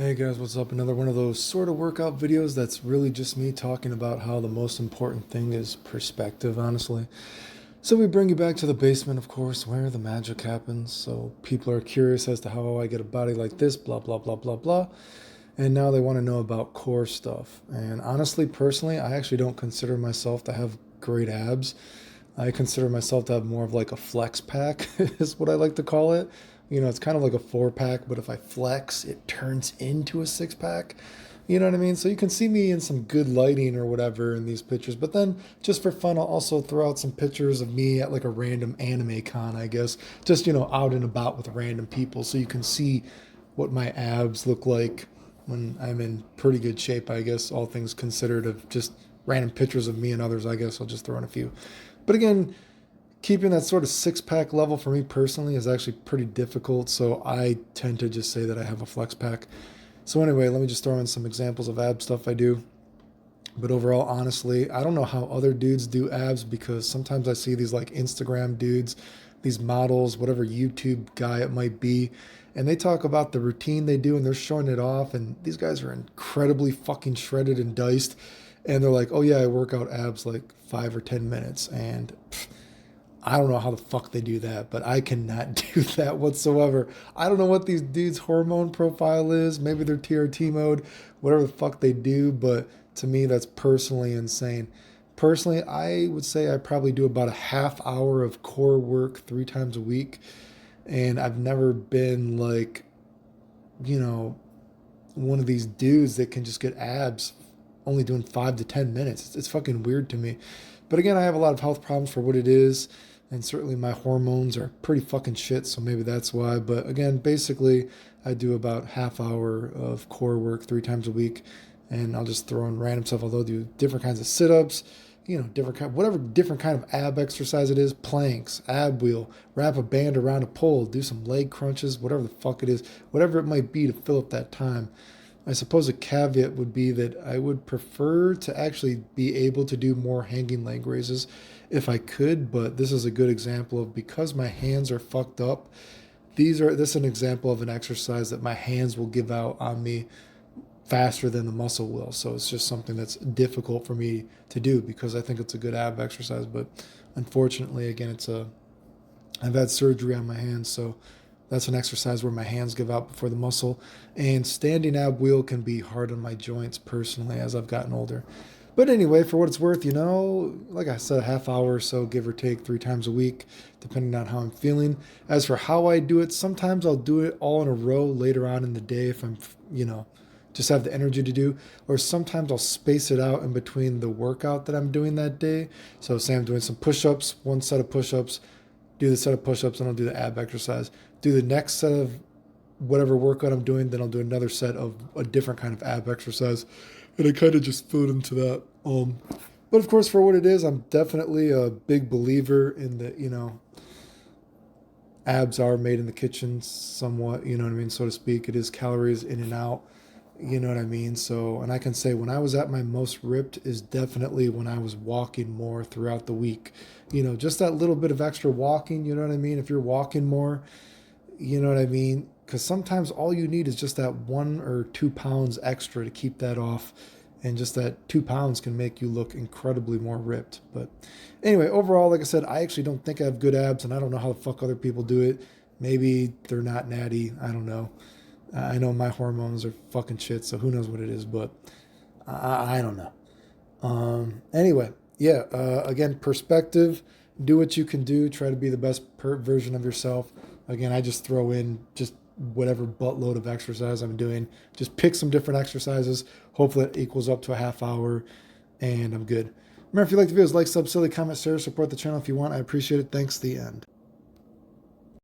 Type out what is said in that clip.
Hey guys, what's up? Another one of those sort of workout videos that's really just me talking about how the most important thing is perspective, honestly. So we bring you back to the basement, of course, where the magic happens. So people are curious as to how I get a body like this, blah, blah, blah, blah, blah. And now they want to know about core stuff. And honestly, personally, I actually don't consider myself to have great abs. I consider myself to have more of like a flex pack, is what I like to call it. It's kind of like a four pack, but if I flex, it turns into a six pack. You know what I mean? So you can see me in some good lighting or whatever in these pictures. But then, just for fun, I'll also throw out some pictures of me at like a random anime con, I guess. Just, out and about with random people so you can see what my abs look like when I'm in pretty good shape, I guess, all things considered, of just random pictures of me and others, I guess. I'll just throw in a few. But again, keeping that sort of six pack level for me personally is actually pretty difficult. So I tend to just say that I have a flex pack. So anyway, let me just throw in some examples of ab stuff I do. But overall, honestly, I don't know how other dudes do abs because sometimes I see these like Instagram dudes, these models, whatever YouTube guy it might be, and they talk about the routine they do and they're showing it off. And these guys are incredibly fucking shredded and diced. And they're like, oh yeah, I work out abs like 5 or 10 minutes. And I don't know how the fuck they do that, but I cannot do that whatsoever. I don't know what these dudes' hormone profile is. Maybe they're TRT mode, whatever the fuck they do, but to me, that's personally insane. Personally, I would say I probably do about a half hour of core work 3 times a week, and I've never been like, you know, one of these dudes that can just get abs only doing 5 to 10 minutes. It's fucking weird to me. But again, I have a lot of health problems for what it is. And certainly my hormones are pretty fucking shit, so maybe that's why. But again, basically, I do about half hour of core work 3 times a week, and I'll just throw in random stuff. I'll do different kinds of sit-ups, different kind, whatever different kind of ab exercise it is, planks, ab wheel, wrap a band around a pole, do some leg crunches, whatever the fuck it is, whatever it might be to fill up that time. I suppose a caveat would be that I would prefer to actually be able to do more hanging leg raises if I could, but this is a good example of, because my hands are fucked up, this is an example of an exercise that my hands will give out on me faster than the muscle will. So it's just something that's difficult for me to do because I think it's a good ab exercise, but unfortunately, again, I've had surgery on my hands, so that's an exercise where my hands give out before the muscle. And standing ab wheel can be hard on my joints personally as I've gotten older. But anyway, for what it's worth, like I said, a half hour or so, give or take, 3 times a week, depending on how I'm feeling. As for how I do it, sometimes I'll do it all in a row later on in the day if I'm, just have the energy to do. Or sometimes I'll space it out in between the workout that I'm doing that day. So say I'm doing some push-ups, one set of push-ups, do the set of push-ups, and I'll do the ab exercise. Do the next set of whatever workout I'm doing, then I'll do another set of a different kind of ab exercise. And I kind of just fit into that. But of course, for what it is, I'm definitely a big believer in that, abs are made in the kitchen somewhat, you know what I mean, so to speak. It is calories in and out, you know what I mean? So, and I can say when I was at my most ripped is definitely when I was walking more throughout the week. Just that little bit of extra walking, you know what I mean? If you're walking more, you know what I mean? Because sometimes all you need is just that 1 or 2 pounds extra to keep that off. And just that 2 pounds can make you look incredibly more ripped. But anyway, overall, like I said, I actually don't think I have good abs, and I don't know how the fuck other people do it. Maybe they're not natty. I don't know. I know my hormones are fucking shit, so who knows what it is, but I don't know. Anyway, yeah, again, perspective. Do what you can do. Try to be the best version of yourself. Again, I just throw in just whatever buttload of exercise I'm doing. Just pick some different exercises. Hopefully it equals up to a half hour, and I'm good. Remember, if you like the videos, like, sub, silly, comment, share, support the channel if you want. I appreciate it. Thanks. The end.